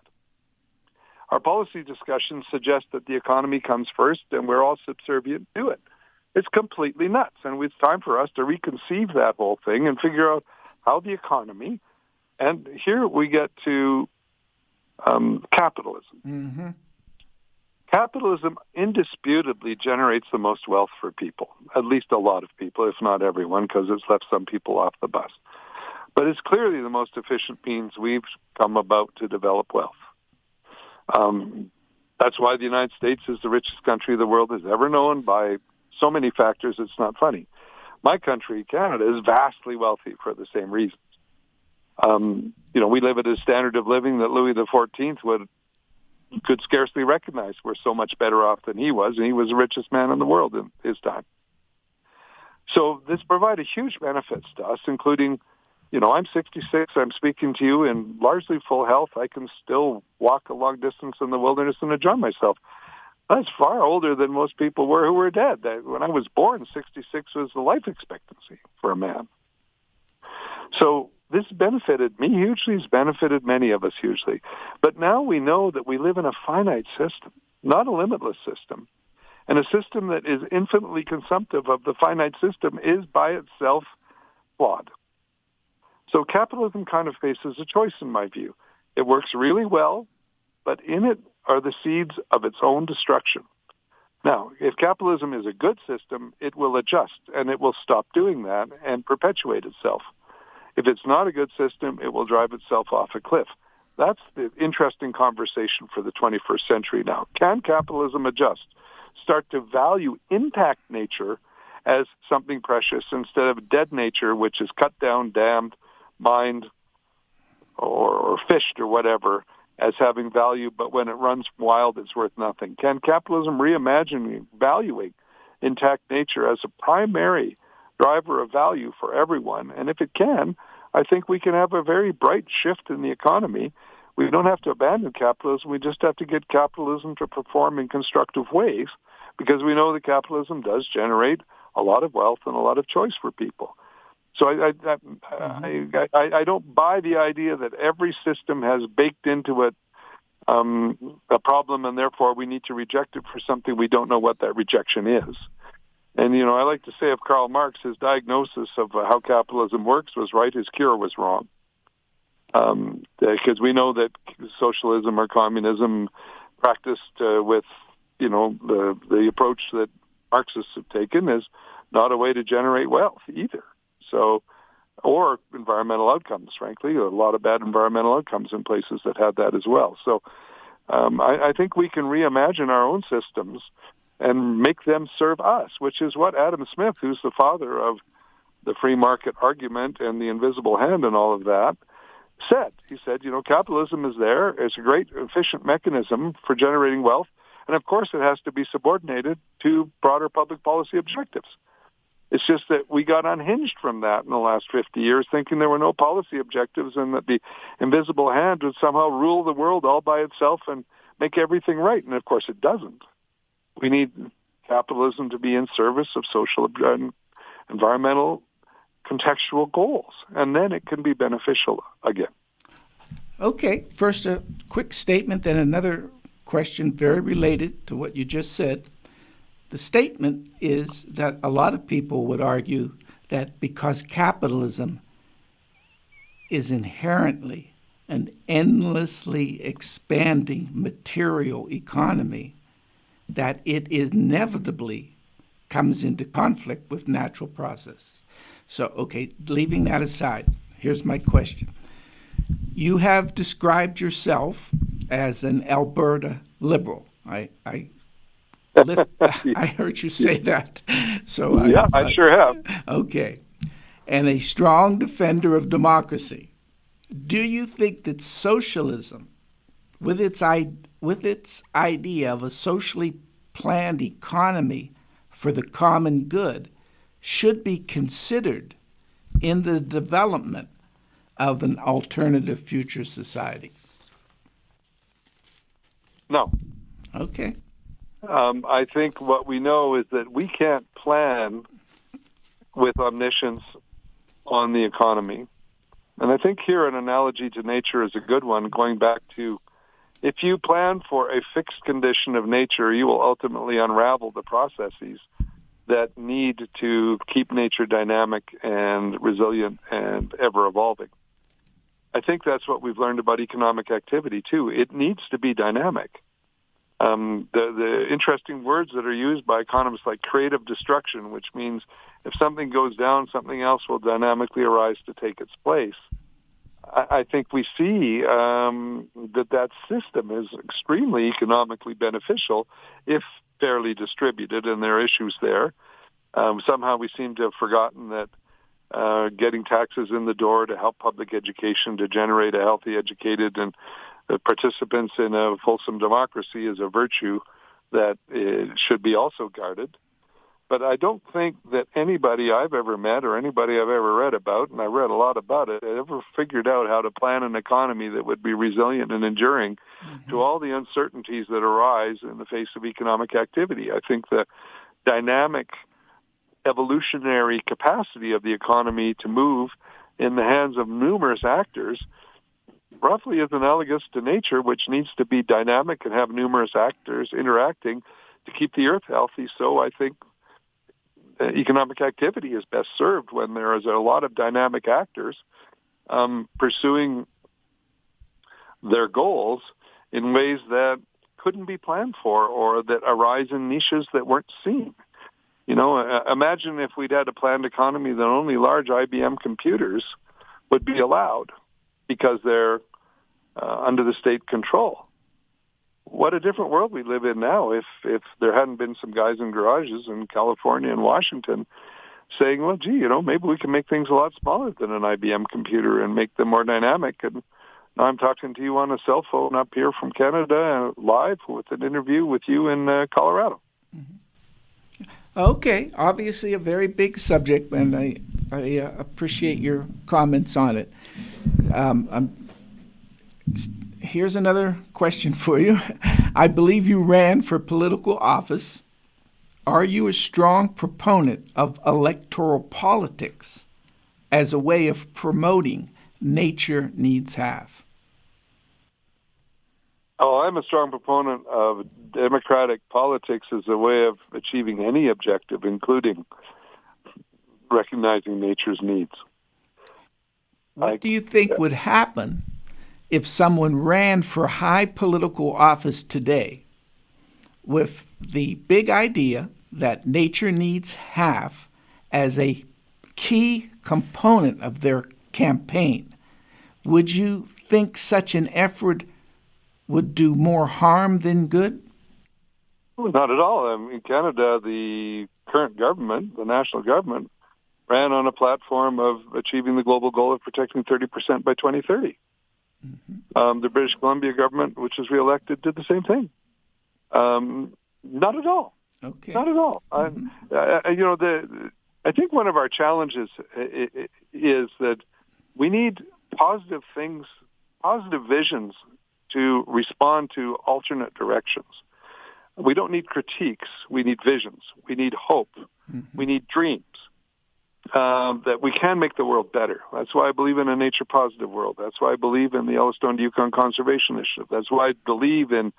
S2: Our policy discussions suggest that the economy comes first and we're all subservient to it. It's completely nuts, and it's time for us to reconceive that whole thing and figure out how the economy, and here we get to capitalism. Capitalism indisputably generates the most wealth for people, at least a lot of people, if not everyone, because it's left some people off the bus. But it's clearly the most efficient means we've come about to develop wealth. That's why the United States is the richest country the world has ever known by so many factors it's not funny. My country, Canada, is vastly wealthy for the same reasons. We live at a standard of living that Louis XIV could scarcely recognize. We're so much better off than he was, and he was the richest man in the world in his time. So this provided huge benefits to us, including, I'm 66, I'm speaking to you in largely full health. I can still walk a long distance in the wilderness and enjoy myself. That's far older than most people were who were dead. When I was born, 66 was the life expectancy for a man. So this benefited me hugely, it's benefited many of us hugely. But now we know that we live in a finite system, not a limitless system. And a system that is infinitely consumptive of the finite system is by itself flawed. So capitalism kind of faces a choice in my view. It works really well, but in it are the seeds of its own destruction. Now, if capitalism is a good system, it will adjust, and it will stop doing that and perpetuate itself. If it's not a good system, it will drive itself off a cliff. That's the interesting conversation for the 21st century now. Can capitalism adjust, start to value intact nature as something precious instead of dead nature, which is cut down, dammed, mined, or fished or whatever, as having value, but when it runs wild, it's worth nothing? Can capitalism reimagine valuing intact nature as a primary driver of value for everyone? And if it can, I think we can have a very bright shift in the economy. We don't have to abandon capitalism. We just have to get capitalism to perform in constructive ways, because we know that capitalism does generate a lot of wealth and a lot of choice for people. So I don't buy the idea that every system has baked into it a problem, and therefore we need to reject it for something we don't know what that rejection is. And, I like to say of Karl Marx, his diagnosis of how capitalism works was right, his cure was wrong. Because we know that socialism or communism practiced with, the approach that Marxists have taken is not a way to generate wealth either. So, or environmental outcomes, frankly. A lot of bad environmental outcomes in places that had that as well. So I think we can reimagine our own systems and make them serve us, which is what Adam Smith, who's the father of the free market argument and the invisible hand and all of that, said. He said, capitalism is there. It's a great, efficient mechanism for generating wealth. And, of course, it has to be subordinated to broader public policy objectives. It's just that we got unhinged from that in the last 50 years, thinking there were no policy objectives and that the invisible hand would somehow rule the world all by itself and make everything right. And, of course, it doesn't. We need capitalism to be in service of social and environmental contextual goals, and then it can be beneficial again.
S1: Okay, first a quick statement, then another question very related to what you just said. The statement is that a lot of people would argue that because capitalism is inherently an endlessly expanding material economy, that it inevitably comes into conflict with natural processes. So, okay, leaving that aside, here's my question. You have described yourself as an Alberta liberal. I heard you say that. So
S2: I sure have.
S1: Okay. And a strong defender of democracy. Do you think that socialism, with its idea of a socially planned economy for the common good, should be considered in the development of an alternative future society?
S2: No.
S1: Okay.
S2: I think what we know is that we can't plan with omniscience on the economy. And I think here an analogy to nature is a good one, going back to, if you plan for a fixed condition of nature, you will ultimately unravel the processes that need to keep nature dynamic and resilient and ever-evolving. I think that's what we've learned about economic activity, too. It needs to be dynamic. The interesting words that are used by economists like creative destruction, which means if something goes down, something else will dynamically arise to take its place. I think we see that system is extremely economically beneficial if fairly distributed, and there are issues there. Somehow we seem to have forgotten that getting taxes in the door to help public education, to generate a healthy, educated, and participants in a fulsome democracy is a virtue that should be also guarded. But I don't think that anybody I've ever met or anybody I've ever read about, and I read a lot about it, ever figured out how to plan an economy that would be resilient and enduring to all the uncertainties that arise in the face of economic activity. I think the dynamic evolutionary capacity of the economy to move in the hands of numerous actors roughly is analogous to nature, which needs to be dynamic and have numerous actors interacting to keep the earth healthy. So I think economic activity is best served when there is a lot of dynamic actors pursuing their goals in ways that couldn't be planned for or that arise in niches that weren't seen. Imagine if we'd had a planned economy that only large IBM computers would be allowed because they're under the state control. What a different world we live in now if there hadn't been some guys in garages in California and Washington saying, well, gee, maybe we can make things a lot smaller than an IBM computer and make them more dynamic. And now I'm talking to you on a cell phone up here from Canada, live with an interview with you in Colorado.
S1: Mm-hmm. Okay, obviously a very big subject, and I appreciate your comments on it. Here's another question for you. I believe you ran for political office. Are you a strong proponent of electoral politics as a way of promoting nature needs have?
S2: Oh, I'm a strong proponent of democratic politics as a way of achieving any objective, including recognizing nature's needs.
S1: What do you think would happen if someone ran for high political office today with the big idea that nature needs have as a key component of their campaign? Would you think such an effort would do more harm than good?
S2: Well, not at all. In Canada, the current government, the national government, ran on a platform of achieving the global goal of protecting 30% by 2030. Mm-hmm. The British Columbia government, which was reelected, did the same thing. Not at all.
S1: Okay.
S2: Not at all. Mm-hmm. I think one of our challenges is that we need positive things, positive visions to respond to alternate directions. We don't need critiques. We need visions. We need hope. Mm-hmm. We need dreams that we can make the world better. That's why I believe in a nature-positive world. That's why I believe in the Yellowstone to Yukon Conservation Initiative. That's why I believe in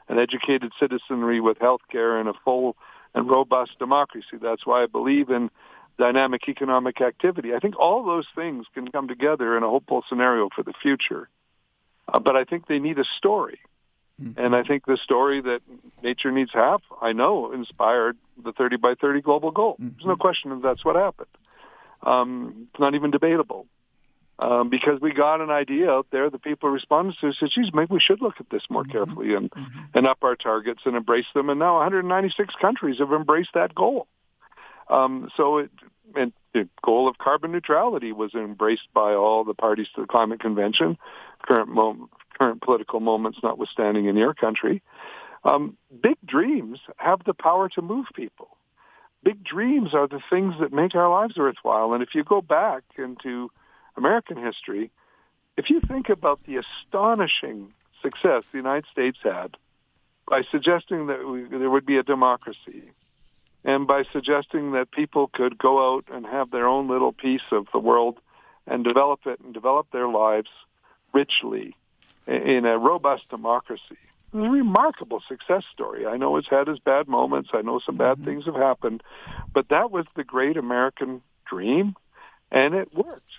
S2: an educated citizenry with health care and a full and robust democracy. That's why I believe in dynamic economic activity. I think all those things can come together in a hopeful scenario for the future. But I think they need a story. Mm-hmm. And I think the story that nature needs have, I know, inspired the 30 by 30 global goal. Mm-hmm. There's no question that that's what happened. It's not even debatable. Because we got an idea out there that people responded to, said, geez, maybe we should look at this more carefully and up our targets and embrace them. And now 196 countries have embraced that goal. And the goal of carbon neutrality was embraced by all the parties to the Climate Convention, current political moments notwithstanding in your country. Big dreams have the power to move people. Big dreams are the things that make our lives worthwhile. And if you go back into American history, if you think about the astonishing success the United States had by suggesting that there would be a democracy, and by suggesting that people could go out and have their own little piece of the world and develop it and develop their lives richly in a robust democracy. It was a remarkable success story. I know it's had its bad moments. I know some bad things have happened. But that was the great American dream, and it worked.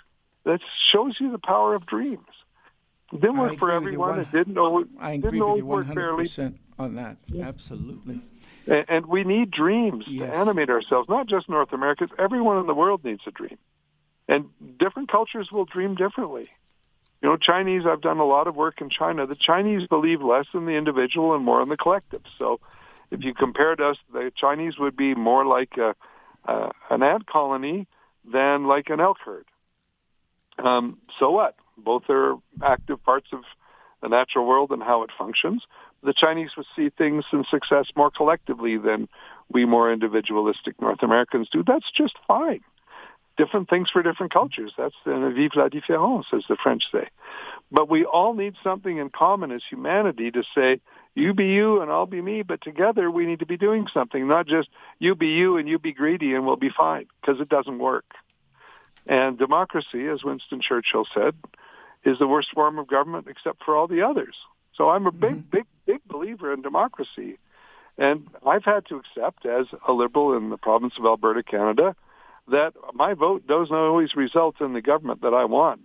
S2: That shows you the power of dreams. It didn't work for everyone. It didn't always work fairly.
S1: I agree with you 100% on that. Yeah. Absolutely.
S2: And we need dreams to animate ourselves, not just North Americans. Everyone in the world needs a dream. And different cultures will dream differently. Chinese, I've done a lot of work in China. The Chinese believe less in the individual and more in the collective. So if you compared us, the Chinese would be more like an ant colony than like an elk herd. So what? Both are active parts of the natural world and how it functions. The Chinese would see things and success more collectively than we more individualistic North Americans do. That's just fine. Different things for different cultures. That's vive la différence, as the French say. But we all need something in common as humanity to say, you be you and I'll be me, but together we need to be doing something, not just you be you and you be greedy and we'll be fine, because it doesn't work. And democracy, as Winston Churchill said, is the worst form of government except for all the others. So I'm a big believer in democracy. And I've had to accept, as a Liberal in the province of Alberta, Canada, that my vote doesn't always result in the government that I want.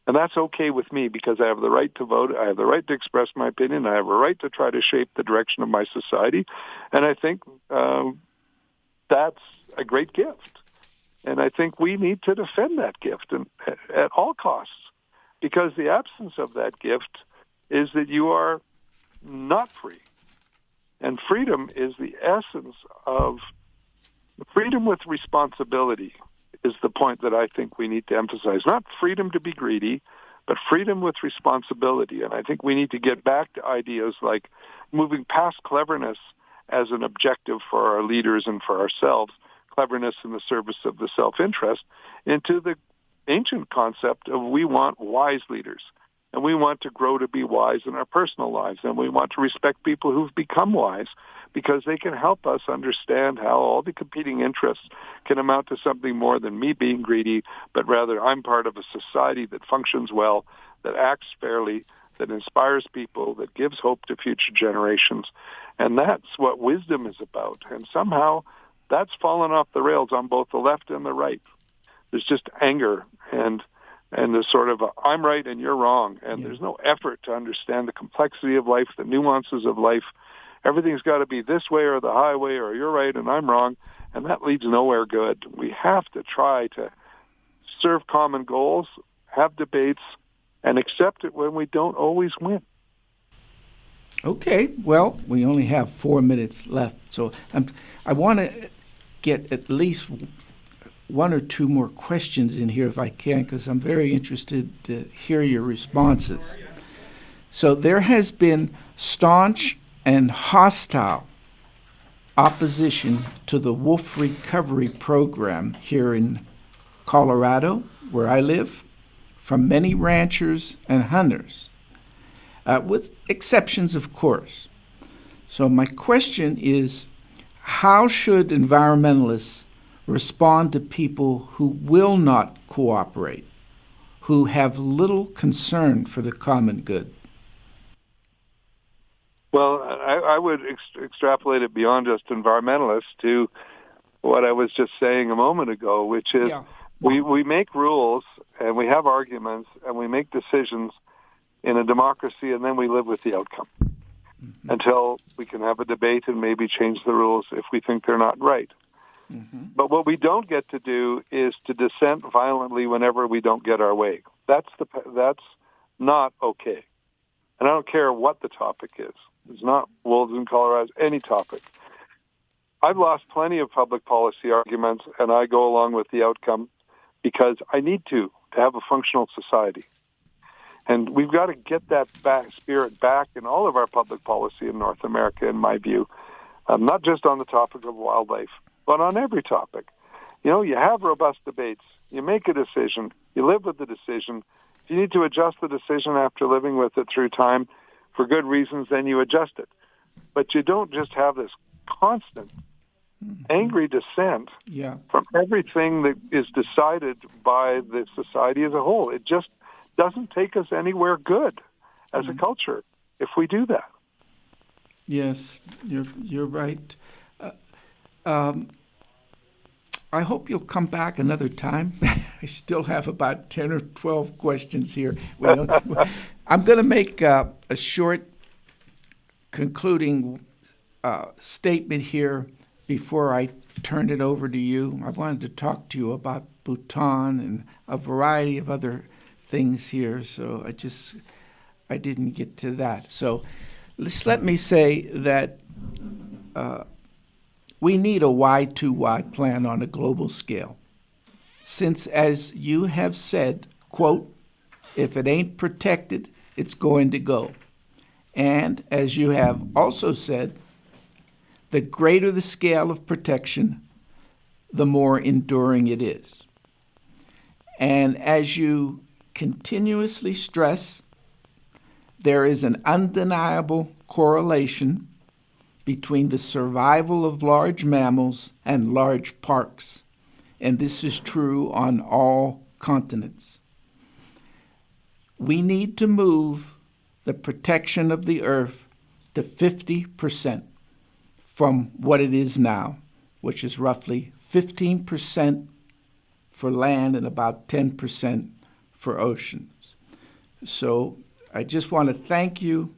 S2: And that's okay with me because I have the right to vote. I have the right to express my opinion. I have a right to try to shape the direction of my society. And I think that's a great gift. And I think we need to defend that gift at all costs, because the absence of that gift is that you are not free. And freedom is the essence of freedom with responsibility is the point that I think we need to emphasize. Not freedom to be greedy, but freedom with responsibility. And I think we need to get back to ideas like moving past cleverness as an objective for our leaders and for ourselves, cleverness in the service of the self-interest, into the ancient concept of we want wise leaders. And we want to grow to be wise in our personal lives. And we want to respect people who've become wise because they can help us understand how all the competing interests can amount to something more than me being greedy, but rather I'm part of a society that functions well, that acts fairly, that inspires people, that gives hope to future generations. And that's what wisdom is about. And somehow that's fallen off the rails on both the left and the right. There's just anger and the sort of I'm right and you're wrong. And there's no effort to understand the complexity of life, the nuances of life. Everything's got to be this way or the highway, or you're right and I'm wrong. And that leads nowhere good. We have to try to serve common goals, have debates, and accept it when we don't always win.
S1: Okay, well, we only have 4 minutes left. So I want to get at least one or two more questions in here if I can, because I'm very interested to hear your responses. So there has been staunch and hostile opposition to the wolf recovery program here in Colorado, where I live, from many ranchers and hunters, with exceptions, of course. So my question is, how should environmentalists respond to people who will not cooperate, who have little concern for the common good?
S2: Well, I would extrapolate it beyond just environmentalists to what I was just saying a moment ago, which is we make rules and we have arguments and we make decisions in a democracy, and then we live with the outcome until we can have a debate and maybe change the rules if we think they're not right. But what we don't get to do is to dissent violently whenever we don't get our way. That's not okay. And I don't care what the topic is. It's not wolves in Colorado, it's any topic. I've lost plenty of public policy arguments, and I go along with the outcome because I need to have a functional society. And we've got to get that spirit back in all of our public policy in North America, in my view, not just on the topic of wildlife, but on every topic. You know, you have robust debates. You make a decision. You live with the decision. If you need to adjust the decision after living with it through time for good reasons, then you adjust it. But you don't just have this constant angry dissent from everything that is decided by the society as a whole. It just doesn't take us anywhere good as a culture if we do that.
S1: Yes, you're right. I hope you'll come back another time. I still have about 10 or 12 questions here. I'm going to make a short concluding statement here before I turn it over to you. I wanted to talk to you about Bhutan and a variety of other things here, so I didn't get to that. So let me say that we need a Y2Y plan on a global scale. Since, as you have said, quote, if it ain't protected, it's going to go. And as you have also said, the greater the scale of protection, the more enduring it is. And as you continuously stress, there is an undeniable correlation between the survival of large mammals and large parks, and this is true on all continents. We need to move the protection of the earth to 50% from what it is now, which is roughly 15% for land and about 10% for oceans. So I just want to thank you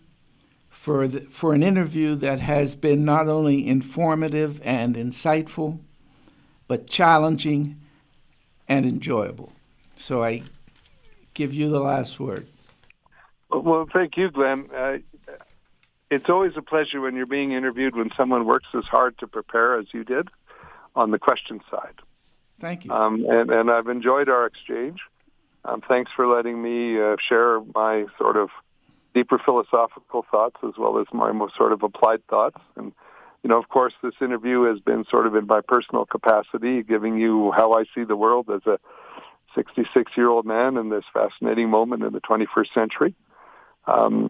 S1: for an interview that has been not only informative and insightful, but challenging and enjoyable. So I give you the last word.
S2: Well, thank you, Glenn. It's always a pleasure when you're being interviewed when someone works as hard to prepare as you did on the question side.
S1: Thank you.
S2: And I've enjoyed our exchange. Thanks for letting me share my sort of deeper philosophical thoughts as well as my more sort of applied thoughts. And, of course, this interview has been sort of in my personal capacity, giving you how I see the world as a 66-year-old man in this fascinating moment in the 21st century. The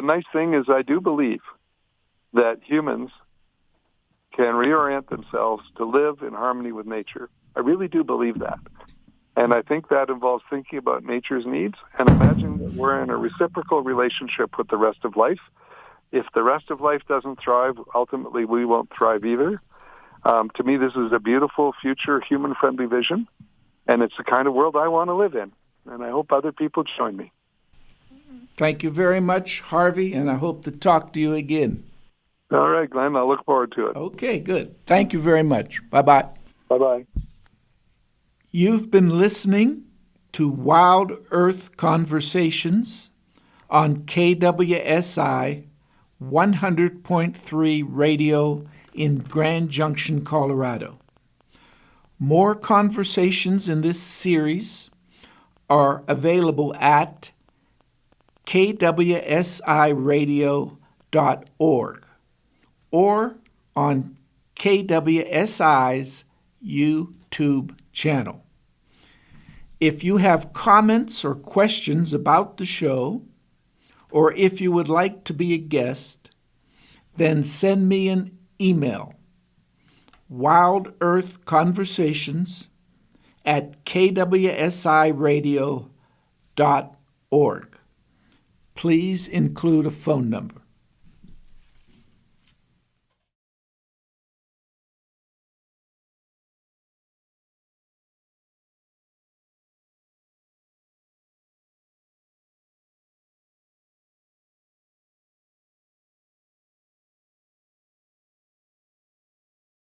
S2: nice thing is I do believe that humans can reorient themselves to live in harmony with nature. I really do believe that. And I think that involves thinking about nature's needs and imagine that we're in a reciprocal relationship with the rest of life. If the rest of life doesn't thrive, ultimately we won't thrive either. To me, this is a beautiful future human-friendly vision, and it's the kind of world I want to live in. And I hope other people join me.
S1: Thank you very much, Harvey, and I hope to talk to you again.
S2: All right, Glenn, I'll look forward to it.
S1: Okay, good. Thank you very much. Bye-bye.
S2: Bye-bye.
S1: You've been listening to Wild Earth Conversations on KWSI 100.3 radio in Grand Junction, Colorado. More conversations in this series are available at kwsiradio.org or on KWSI's YouTube channel. If you have comments or questions about the show, or if you would like to be a guest, then send me an email, wildearthconversations@kwsiradio.org. Please include a phone number.